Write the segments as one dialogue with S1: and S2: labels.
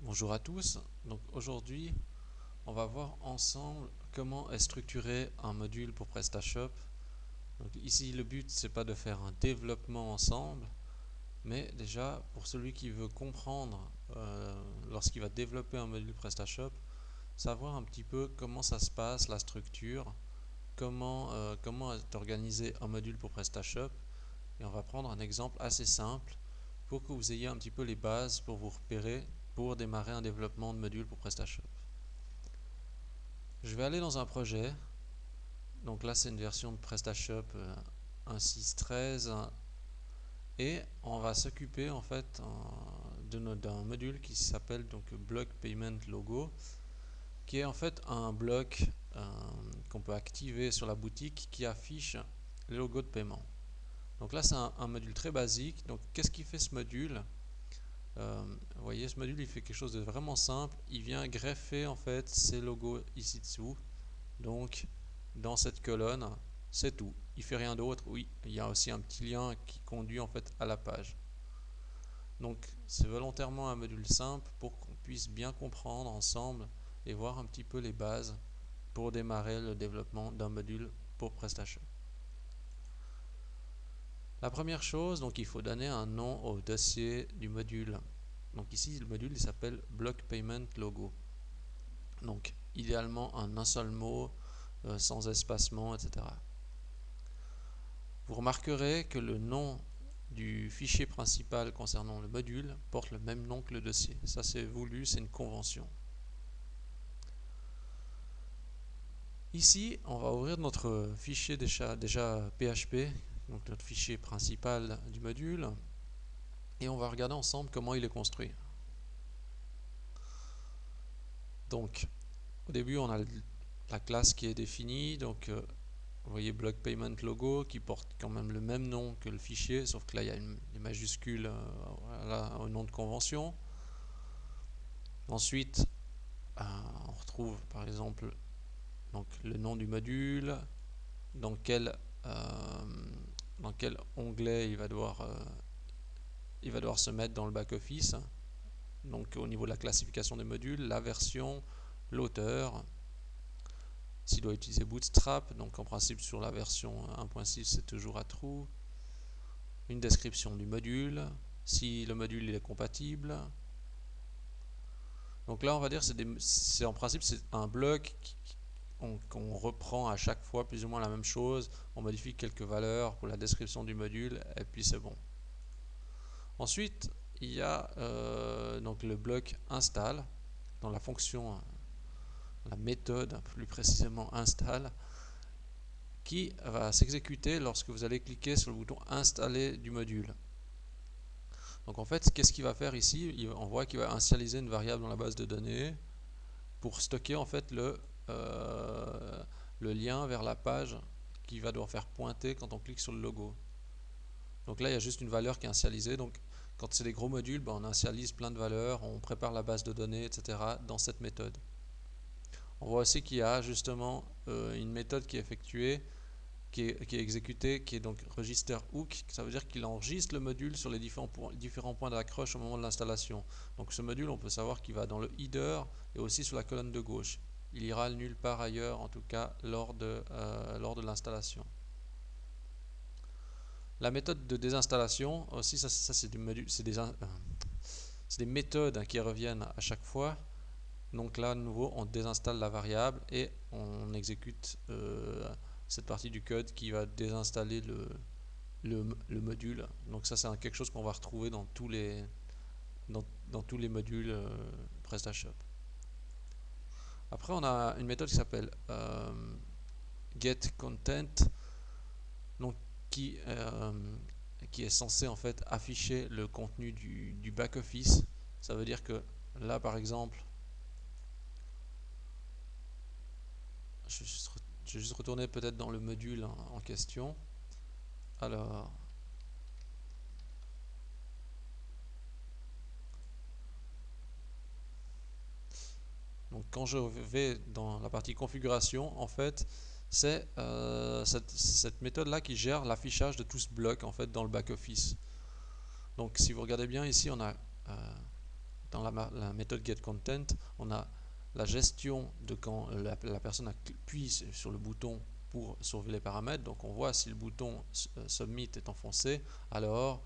S1: Bonjour à tous, donc aujourd'hui on va voir ensemble comment est structuré un module pour PrestaShop. Donc ici le but c'est pas de faire un développement ensemble, mais déjà pour celui qui veut comprendre lorsqu'il va développer un module PrestaShop, savoir un petit peu comment ça se passe, la structure, comment est organisé un module pour PrestaShop, et on va prendre un exemple assez simple pour que vous ayez un petit peu les bases pour vous repérer pour démarrer un développement de module pour PrestaShop. Je vais aller dans un projet. Donc là, c'est une version de PrestaShop 1.6.13 et on va s'occuper en fait d'un module qui s'appelle donc Block Payment Logo, qui est en fait un bloc qu'on peut activer sur la boutique qui affiche le logo de paiement. Donc là, c'est un module très basique. Donc qu'est-ce qui fait ce module? Vous voyez, ce module il fait quelque chose de vraiment simple. Il vient greffer en fait ces logos ici dessous. Donc dans cette colonne, c'est tout. Il fait rien d'autre. Oui, il y a aussi un petit lien qui conduit en fait à la page. Donc c'est volontairement un module simple pour qu'on puisse bien comprendre ensemble et voir un petit peu les bases pour démarrer le développement d'un module pour PrestaShop. La première chose, donc il faut donner un nom au dossier du module. Donc ici le module il s'appelle Block Payment Logo. Donc idéalement un seul mot, sans espacement, etc. Vous remarquerez que le nom du fichier principal concernant le module porte le même nom que le dossier. Ça c'est voulu, c'est une convention. Ici, on va ouvrir notre fichier déjà PHP, donc notre fichier principal du module, et on va regarder ensemble comment il est construit. Donc, au début, on a la classe qui est définie, donc vous voyez Block Payment Logo qui porte quand même le même nom que le fichier, sauf que là il y a des majuscules au nom de convention. Ensuite, on retrouve par exemple donc, le nom du module, dans quel onglet il va devoir se mettre dans le back-office. Donc au niveau de la classification des modules, la version, l'auteur, s'il doit utiliser Bootstrap, donc en principe sur la version 1.6 c'est toujours à true, une description du module, si le module il est compatible. Donc là on va dire c'est en principe c'est un bloc qu'on reprend à chaque fois plus ou moins la même chose, on modifie quelques valeurs pour la description du module et puis c'est bon. Ensuite il y a donc le bloc install dans la fonction, la méthode plus précisément install, qui va s'exécuter lorsque vous allez cliquer sur le bouton installer du module. Donc en fait, qu'est-ce qu'il va faire ici? On voit qu'il va initialiser une variable dans la base de données pour stocker en fait le lien vers la page qui va devoir faire pointer quand on clique sur le logo. Donc là, il y a juste une valeur qui est initialisée. Donc quand c'est des gros modules, on initialise plein de valeurs, on prépare la base de données, etc. dans cette méthode. On voit aussi qu'il y a justement une méthode qui est effectuée, qui est exécutée, qui est donc register hook. Ça veut dire qu'il enregistre le module sur les différents points d'accroche au moment de l'installation. Donc ce module, on peut savoir qu'il va dans le header et aussi sur la colonne de gauche. Il ira nulle part ailleurs, en tout cas lors de l'installation. La méthode de désinstallation, aussi, ça c'est des méthodes qui reviennent à chaque fois. Donc là, de nouveau, on désinstalle la variable et on exécute cette partie du code qui va désinstaller le module. Donc ça, c'est quelque chose qu'on va retrouver dans tous les modules PrestaShop. Après, on a une méthode qui s'appelle getContent, donc qui est censé en fait afficher le contenu du back-office. Ça veut dire que là, par exemple, je vais juste retourner peut-être dans le module en question. Alors, donc quand je vais dans la partie configuration, en fait, c'est cette méthode-là qui gère l'affichage de tout ce bloc en fait dans le back-office. Donc si vous regardez bien ici, on a la méthode getContent, on a la gestion de quand la personne appuie sur le bouton pour sauver les paramètres. Donc on voit si le bouton Submit est enfoncé, alors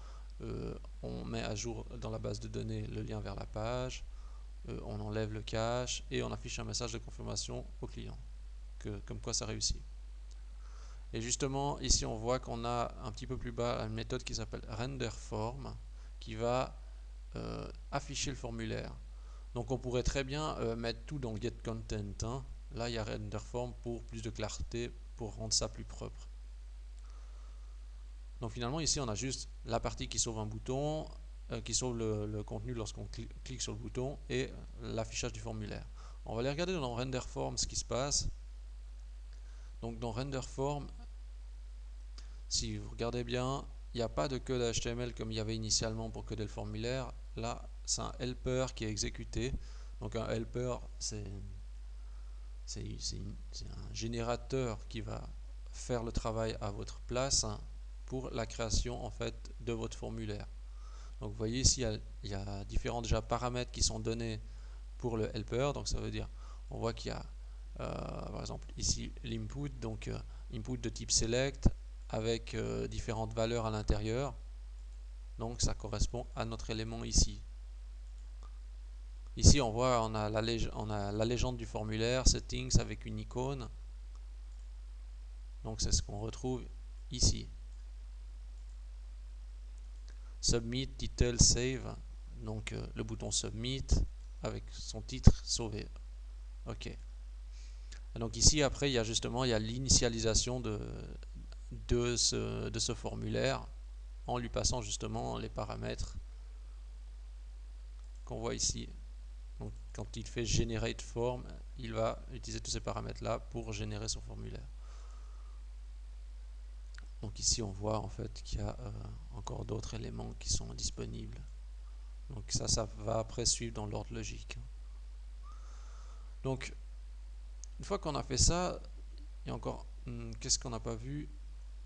S1: on met à jour dans la base de données le lien vers la page, on enlève le cache et on affiche un message de confirmation au client, comme quoi ça réussit. Et justement, ici on voit qu'on a un petit peu plus bas une méthode qui s'appelle renderForm qui va afficher le formulaire. Donc on pourrait très bien mettre tout dans getContent. Hein. Là il y a renderForm pour plus de clarté, pour rendre ça plus propre. Donc finalement ici on a juste la partie qui sauve un bouton, qui sauve le contenu lorsqu'on clique sur le bouton et l'affichage du formulaire. On va aller regarder dans renderForm ce qui se passe. Donc dans renderForm, si vous regardez bien, il n'y a pas de code HTML comme il y avait initialement pour coder le formulaire. Là, c'est un helper qui est exécuté. Donc un helper, c'est un générateur qui va faire le travail à votre place pour la création en fait de votre formulaire. Donc vous voyez ici, il y a différents déjà paramètres qui sont donnés pour le helper. Donc ça veut dire, on voit qu'il y a par exemple ici l'input, donc input de type select avec différentes valeurs à l'intérieur. Donc ça correspond à notre élément ici. Ici on voit on a la légende du formulaire, settings avec une icône. Donc c'est ce qu'on retrouve ici. Submit, title, save. Donc le bouton submit avec son titre sauvé. Ok. Et donc ici après il y a justement l'initialisation de ce formulaire en lui passant justement les paramètres qu'on voit ici. Donc quand il fait generate form, il va utiliser tous ces paramètres là pour générer son formulaire. Donc ici on voit en fait qu'il y a encore d'autres éléments qui sont disponibles. Donc ça va après suivre dans l'ordre logique. Donc une fois qu'on a fait ça, il y a encore qu'est-ce qu'on n'a pas vu?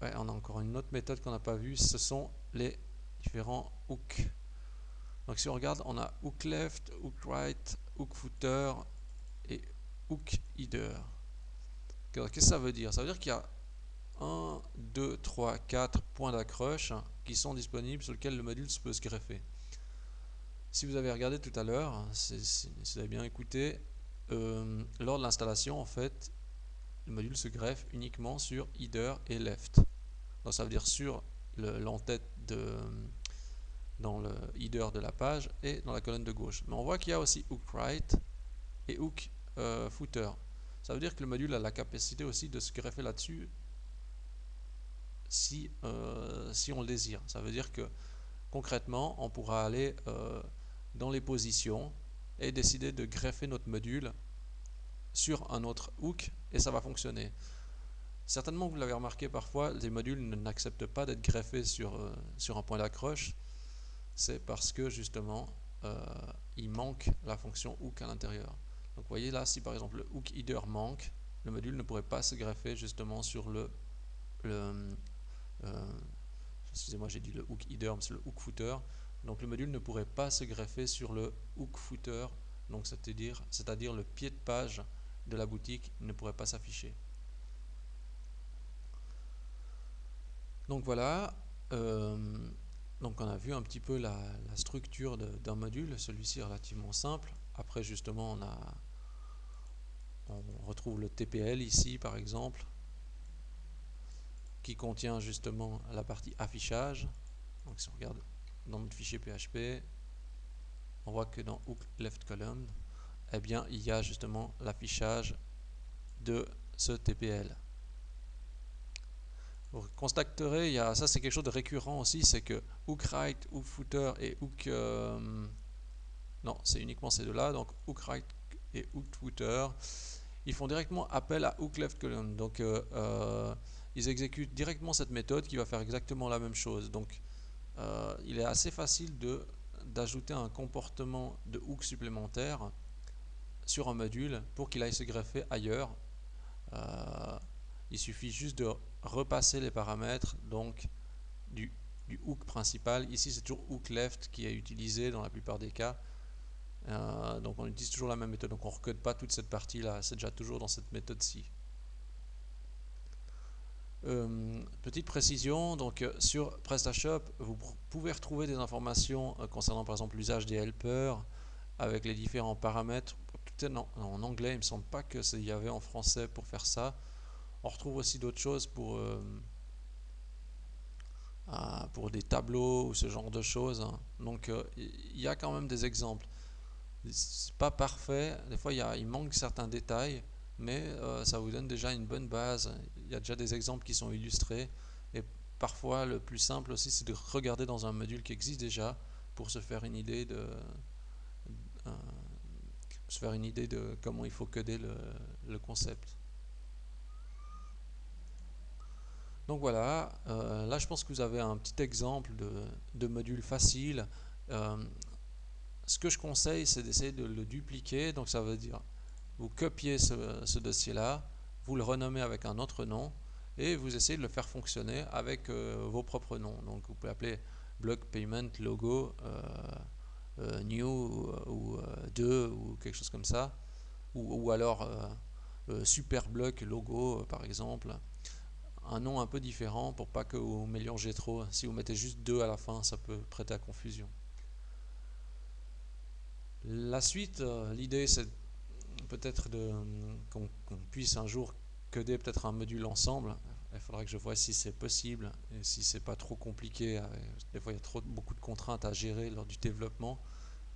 S1: Ouais, on a encore une autre méthode qu'on n'a pas vue, ce sont les différents hooks. Donc si on regarde, on a hook left, hook right, hook footer et hook header. Qu'est-ce que ça veut dire? Ça veut dire qu'il y a 1, 2, 3, 4 points d'accroche qui sont disponibles sur lesquels le module peut se greffer. Si vous avez regardé tout à l'heure, si vous avez bien écouté, lors de l'installation, en fait, le module se greffe uniquement sur header et left. Donc ça veut dire sur l'entête dans le header de la page et dans la colonne de gauche. Mais on voit qu'il y a aussi hook right et hook footer. Ça veut dire que le module a la capacité aussi de se greffer là-dessus si on le désire. Ça veut dire que concrètement, on pourra aller dans les positions et décider de greffer notre module sur un autre hook et ça va fonctionner. Certainement, vous l'avez remarqué parfois, les modules n'acceptent pas d'être greffés sur un point d'accroche. C'est parce que justement, il manque la fonction hook à l'intérieur. Donc vous voyez là, si par exemple le hook header manque, le module ne pourrait pas se greffer justement sur excusez-moi, j'ai dit le hook header, mais c'est le hook footer. Donc le module ne pourrait pas se greffer sur le hook footer, donc c'est-à-dire le pied de page de la boutique ne pourrait pas s'afficher. Donc voilà, donc on a vu un petit peu la structure d'un module, celui-ci est relativement simple. Après justement on retrouve le TPL ici par exemple, qui contient justement la partie affichage. Donc si on regarde dans notre fichier PHP, on voit que dans hook left column, eh bien il y a justement l'affichage de ce TPL. Vous constaterez, ça c'est quelque chose de récurrent aussi, c'est que hook right, hook footer et hook non, c'est uniquement ces deux-là, donc hook right et hook footer, ils font directement appel à hook left column. Donc ils exécutent directement cette méthode qui va faire exactement la même chose. Donc il est assez facile d'ajouter un comportement de hook supplémentaire sur un module pour qu'il aille se greffer ailleurs. Il suffit juste de repasser les paramètres donc du hook principal. Ici c'est toujours hook left qui est utilisé dans la plupart des cas. Donc on utilise toujours la même méthode, donc on ne recode pas toute cette partie-là, c'est déjà toujours dans cette méthode-ci. Petite précision, donc sur PrestaShop, vous pouvez retrouver des informations concernant par exemple l'usage des helpers avec les différents paramètres. Tout est en anglais, il me semble pas que il y avait en français pour faire ça. On retrouve aussi d'autres choses pour des tableaux ou ce genre de choses, hein. Donc il y a quand même des exemples. C'est pas parfait, des fois il manque certains détails, mais ça vous donne déjà une bonne base. Il y a déjà des exemples qui sont illustrés, et parfois le plus simple aussi c'est de regarder dans un module qui existe déjà pour euh, se faire une idée de comment il faut coder le concept. Donc voilà, là je pense que vous avez un petit exemple de module facile. Euh, Ce que je conseille, c'est d'essayer de le dupliquer. Donc ça veut dire, vous copiez ce dossier-là, vous le renommez avec un autre nom, et vous essayez de le faire fonctionner avec vos propres noms. Donc vous pouvez appeler block payment logo new ou 2 ou quelque chose comme ça. Ou alors super block logo par exemple. Un nom un peu différent pour pas que vous mélangez trop. Si vous mettez juste 2 à la fin, ça peut prêter à confusion. La suite, l'idée c'est peut-être qu'on puisse un jour coder peut-être un module ensemble. Il faudra que je vois si c'est possible et si c'est pas trop compliqué. Des fois, il y a beaucoup de contraintes à gérer lors du développement.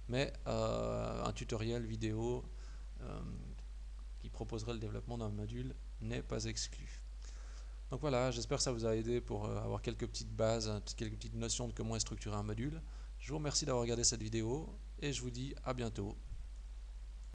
S1: Mais un tutoriel vidéo euh, qui proposerait le développement d'un module n'est pas exclu. Donc voilà, j'espère que ça vous a aidé pour avoir quelques petites bases, quelques petites notions de comment est structuré un module. Je vous remercie d'avoir regardé cette vidéo et je vous dis à bientôt.